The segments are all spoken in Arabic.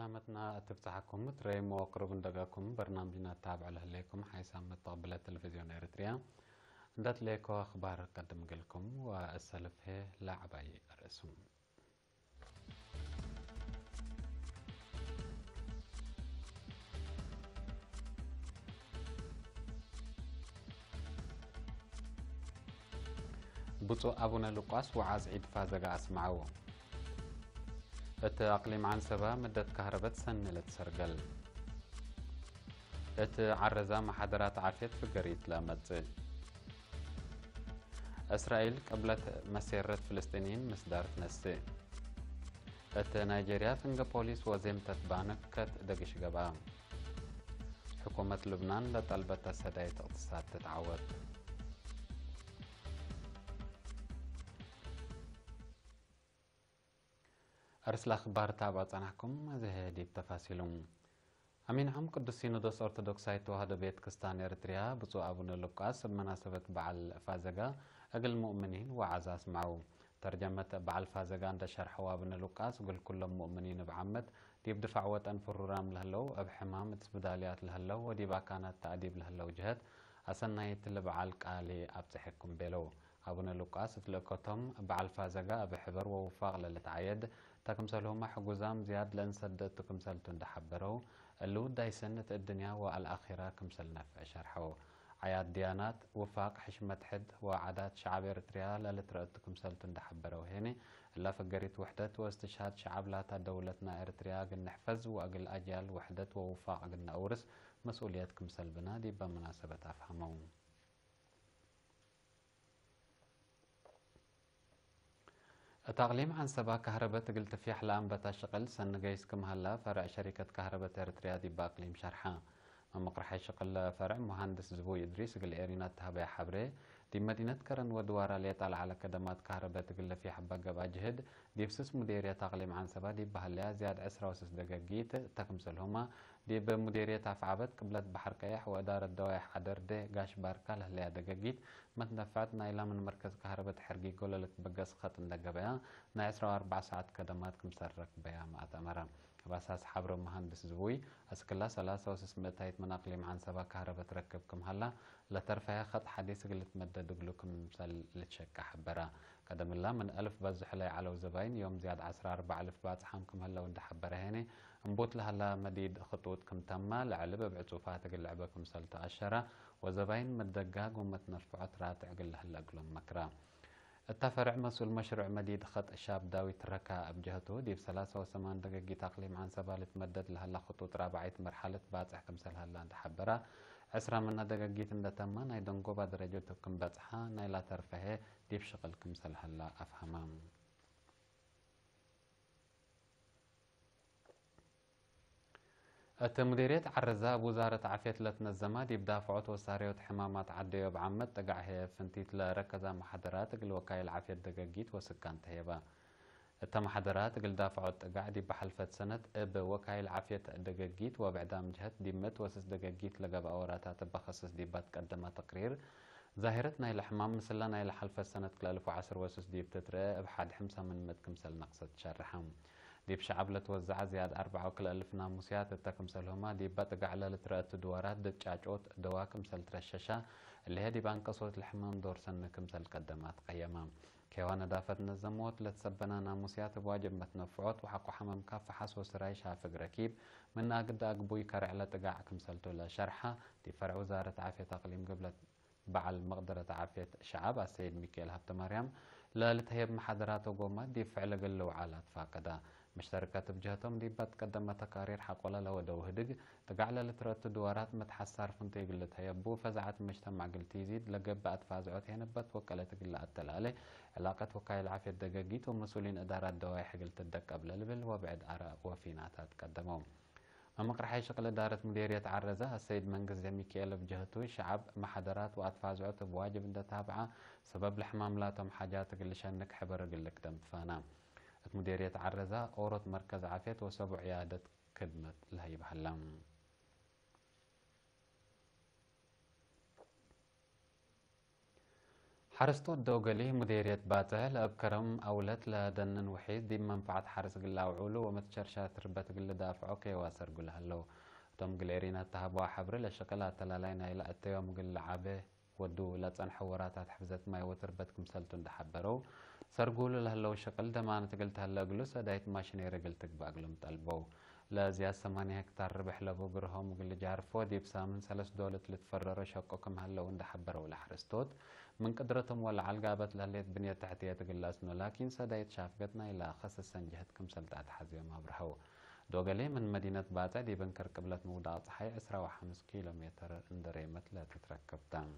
سلامتنا تفتحكم تريم وقرب دقاكم برنامجنا التابع لكم حيث متقبل التلفزيون إريتريا ندت ليكو أخبار قدم لكم والسلف لعباي الرسوم بصو أبونا لوقاس وعاز عيد فازقا أسمعوه أقليم عن سبا مدة كهرباء سنة لتسرقل عرزا محاضرات عافية في قريت لامت إسرائيل قبلت مسيرة فلسطينيين مسدارة نسي نيجيريا فنجا بوليس وزيمتت بانكت دقش قبام حكومة لبنان لطلبت سداية اقتصاد تتعود أرسل أخبار تابعت عنكم هذه دي بتفاصيلهم أمين عم قدس سينودوس أرثوذكساي توهد بيت كستان إريتريا بصو أبونا لوقاس بمناسبة بعل فازقا أقل المؤمنين وعزاز معه ترجمة بعل فازقا عند شرح أبونا لوقاس وقل كل المؤمنين بعمد دي بدفع وطن فرورام لهلو أبحمام تسبداليات لهلو ودي كانت تأديب لهلو جهد أسنا يتلبعال قالي أبتحكم بيلو أبونا لوقاس تلقتهم بعل فازقا بحبر ووفاق للتعيد تكمسلهم حجوزام زياد لنسد تكمسلتون دحبرو اللود داي سنة الدنيا والآخرة كمسل نفع شرحو عياد ديانات وفاق حشمة حد وعادات شعب إريتريا للترأتكم سلتون دحبرو هيني إلا فقريت وحدة واستشهاد شعب لاتا دولتنا إريتريا قل نحفز وأقل أجيال وحدة ووفاق قلنا أورس مسؤولياتكم سلبنا دي بمناسبة أفهمون التقليم عن سبا كهرباء قلت في حلام بتشغل سن جيسكم هلا فرع شركة كهرباء إريتريا دي باقليم شرحان مقرحي شغل فرع مهندس زبوي إدريس قل إيرينات تهبي حبري دي مدينة كرن ودوارا ليطال على كدمات كهرباء تقل في حبا قبا جهد دي بسس مديرية تقليم عن سبا دي بهاليا زياد عسرة وسس دقاقيت تكمسلهما دي بمديرية تافعبت قبلت بحر كيح وإدارة دوائح عدر دي قاش باركا لهليا دقاقيت متنفعت نايلا من مركز كهرباء حرقي قولة لتبقس خط دقا نا 4 ساعات كدمات كمسرك بيا ما أتمرا بأساس حبر مهندس زبوي أسكلا 3.6 مناقلي عن سبا كهرباء تركبكم هلا لترفع خط حديث قلت مدد لكم مثل لتشك حبرا قدم الله من 1000 بز حلي على زباين يوم زياد 14000 بات حامكم هلا وند حبرا هيني انبوت لهلا مديد خطوتكم تما لعلب بعصوفات لعبكم سلت أشرة وزباين مدقاق ومتنفعات راتع قل هلا قلهم مكرا التفرع مسؤول مشروع مديد خط الشاب داوي تركا بجهته دي ب3 دقيقة تقليم عن سبالة مدد لهلا خطوط رابعية مرحلة باتح كمسل هلا عند حبرة 10 من دقيقة اندتما ناي دنقوبة درجتكم باتحا ناي لا ترفهي دي بشغل كمسل هلا أفهمام مديرية عرزة وزارة عافية لتنظمة دي بدافعات وسارية حمامات عدية بعمد تقع هي فنتيت لركزة محاضرات قل وكايل عافية دقاقيت وسكان تهيبا محاضرات قل دافعات تقع دي بحلفة سنة بوكايل عافية دقاقيت وبعدام جهة دي مت وسس دقاقيت لقب أوراتات بخصص دي بتقدم تقرير ظاهرتنا إلى حمام مثلنا إلى حلفة سنة 2010 وسس دي بتترى بحد حمسة من متكمسل نقصد شرحهم دي بشعب لتوزع زياد 4,000 ناموسيات التكمسلهما دي بتقع على لترات دوارات دتشاجوت دواكم سل ترششة اللي هي دي بانقصوت الحمام دور سنة كمسل قدمات قيمام كيوانا دافت نزموت لتسبنا ناموسيات بواجب متنفعوت وحقو حمام كاف حسو سراي شافق ركيب من أقد أقبوي كرع لتقع كمسلتو لشرحة دي فرع وزارة عافية تقليم قبل بعل مقدرة عافية شعب السيد ميكيل هبت مريم لا لتهيب محاضرات وقومات دي فعل قل وعالات فاقدا مشتركات بجهتهم دي بتقدم تقارير حق ولا لو دو هدق تقعل لترات دوارات متحسر فنتي قلت هيبو فزعت المجتمع قلت يزيد لقب بقت فازعوت هنبت وكالت قل التلالي علاقة وكايل العافية الدقاقيت ومسؤولين إدارات دوائح قلت الدق قبل البل وبعد آراء وفيناتات قدموا مقرحي شغل إدارة مديرية عرزة السيد منقز ميكيل بجهته شعب محاضرات وأتفازعوت بواجب إن تتابعه سبب الحمام لاتهم حاجات قل شانك حبر قلك دم فانا مديرية عرزة أورط مركز عافية وسبع عيادة خدمة لهي بحلام حرستوت دوغلي مديرية باتل أبكرم أولت لدنن وحيد دي منفعة حرس قلا وعولو ومتشرشات ربات قل دافعو كي واسر قل هلو توم قليرين تهبوا حبر لشكلات تلالين إلى التيوم قل عابه ودو لاتسان حوراتات حفزت ما يوتربتكم سلتون دحبرو سرقولو لهلو شكل دمانة قلت هلا قلو سدايت ماشيني رقلتك باقلم طلبو لا زياد 8 هكتار ربح لبو قرهم وقل جارفو دي بسامن سلس دولة لتفررو شوكوكم هلو اندحبرو لحرستوت من قدرتهم ولا علقابت لهليت بنية تحتية تقلاسنو لكن سدايت شافقتنا إلى خصص سنجهتكم سلطات حزيو ما برحو دوغالي من مدينة باتا دي بنكر قبلت موضع صحي 15 كيلومتر اندريمت لا تتركب تام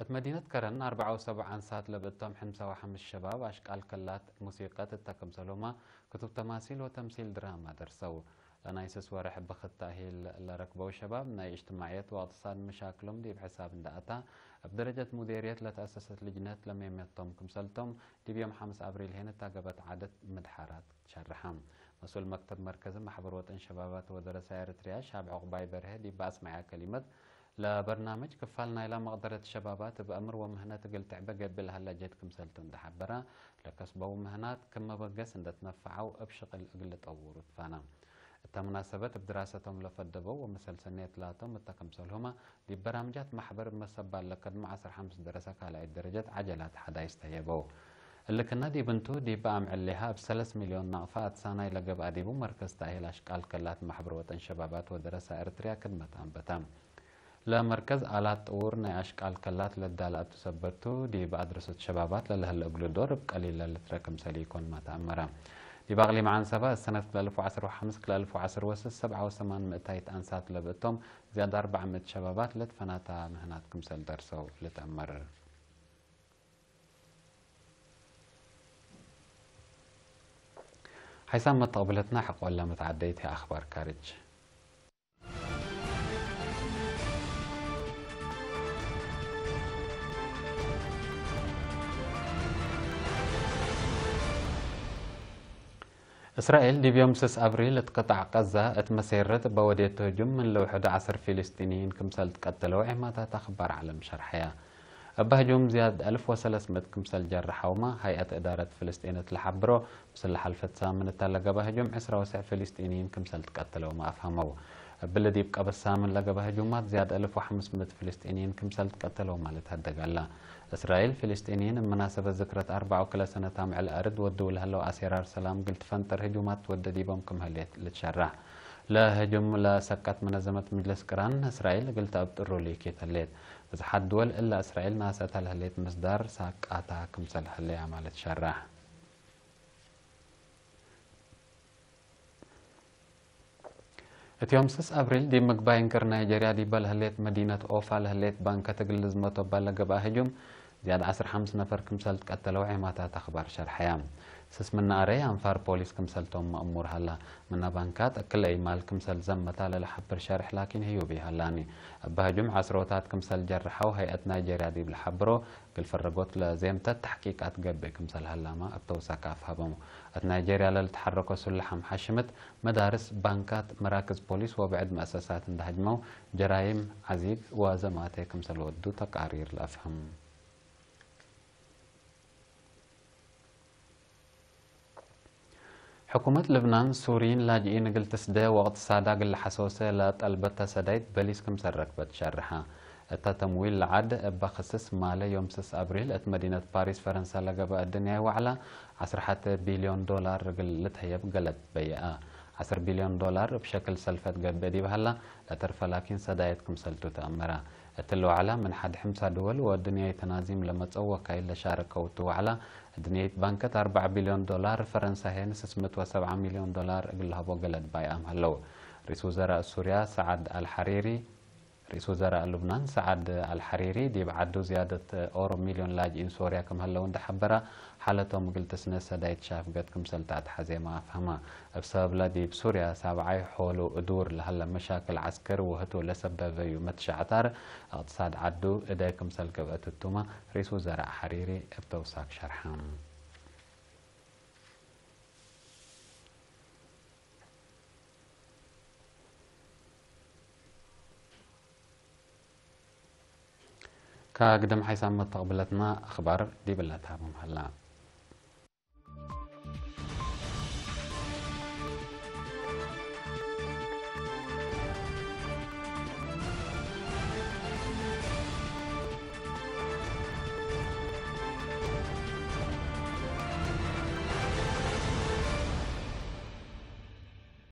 مدينة كرن 74 ساعة لبتم حمسة وحمس الشباب أشكال كلات موسيقى التكم سلوما كتب تماثيل وتمثيل دراما درسوا أنا يسس ورح بخت تأهيل لركبوا شباب ناي اجتماعيات واقتصاد مشاكلهم دي بحساب داتا بدرجة مديرية لتأسست لجنات لم يمتم كمسلتم دي بيوم 5 أبريل هنا تاقبت عدد مدحارات شرحام مسؤول مكتب مركز محبر وطن شبابات ودراسة إريتريا شاب عقباي بره دي بأسمع كلمة لبرنامج كفالنا إلى مقدرة الشبابات بأمر ومهنات قلت عبقى بالهلا جيتكم سلتون دحبرا لكسبوا مهنات كما بقس ان تنفعوا ابشغل اقل تطور فانا التمناسبة بدراستهم لفدبوا ومثل سنة لاتهم التكمسلهما دي برامجات محبر مسبا لقد مع 15 دراسة على الدرجات عجلات حدا يستيبوا اللي كنا دي بنتو دي بام عليها ب3 مليون نقفات سنة لقب أديبو مركز تأهيل أشكال كلات محبر وطن شبابات ودراسة إرتريا كدمة أنبتام لمركز آلات طورنا أشكال كلات للدالات تثبتو دي بأدرسة شبابات للهل أقلو دور بقليل لتركم سليكون ما تأمرا دي باغلي معان سبا السنة 2015 2010 87 مئتايت أنسات لبقتهم زيادة 400 شبابات لتفناتا مهناتكم سل درسو لتأمر حيثما تقبلتنا حق ولا متعديتها أخبار كارج إسرائيل دي بيوم 6 أبريل اتقطع غزة اتمسيرت بوديت هجوم من لو 11 فلسطينيين كمسال تقتلوا عماتا تخبر على مشرحيا بهجوم زياد 1300 كمسال جرحوا ما هيئة إدارة فلسطين تلحبرو مسلح الفتسام من التلقى بهجوم 19 فلسطينيين كمسال تقتلوا ما أفهموا بلدي بقى بسامن لقى بهجومات زياد 1500 فلسطينيين كمسال تقتلوا ما لتهدق الله إسرائيل فلسطينيين بمناسبة ذكرى 4 وكل سنة تامع الأرض ودوا لهلو أسيرار سلام قلت فنتر هجومات وددي بمكم هليت لتشرع لا هجوم لا سكت منظمة مجلس قران إسرائيل قلت أبطروا لي كيت هليت بس حد دول إلا إسرائيل ناستها لهليت مصدر ساقاتها كمسل هلي عمالة تشرع يوم 6 أبريل دي مقباين كر نيجيريا دي بالهليت مدينة أوفا لهليت بانكة تقلز مطبال لقبا هجوم زياد 15 نفر كمسل تقتلوا عماتا تخبر شرحيام سس من أري أنفار بوليس كمسلتهم مأمور هلا من بانكات أكل أي مال كمسل زمتا للحبر شارح لكن هيو بيهلاني بهجوم عسروتات كمسل جرحوا هيئة نيجيريا دي بالحبرو قل فرقوت لزيمتا تحقيقات قب كمسل هلا ما أبتوسا كاف هبمو نيجيريا للتحركوا سلحة محشمت مدارس بانكات مراكز بوليس وبعد مؤسسات اندهجموا جرائم عزيز وزماتي كمسل ودو تقارير الأفهم حكومة لبنان سوريين لاجئين قلت سدا وقت صادق الحسوسة لطلبتها سدايت بليس كم سركبت شرحها التمويل العد بخصص ماله يوم 6 أبريل ات مدينة باريس فرنسا لقبا الدنيا وعلى 10 بليون دولار قلتها قلت بيئة 10 بليون دولار بشكل سلفت قبدي بهلا لترفى لكن سدايتكم سلتو تأمرها اتلو على من حد حمسة دول والدنيا تنازيم لما تسوى كاين لشاركوا وعلى دنيا بانكت 4 بليون دولار فرنسا هي 607 مليون دولار قلها بوقلت بايام هلو رئيس وزراء سوريا سعد الحريري رئيس وزراء لبنان سعد الحريري دي بعدو زيادة أورو مليون لاجئين سوريا كم هلو اند حبرا حالتهم قلت سنة سدايت شاف قد كم سلطات حزيمة أفهمها بسبب لدي بسوريا سابعي حولو أدور لهلا مشاكل عسكر وهتو لسبب يمتش عطار اقتصاد عدو إدايكم سلقبت التوما رئيس وزراء حريري بتوساك شرحان كقدم حيسام تقبلتنا أخبار دي بلاتها بمحلا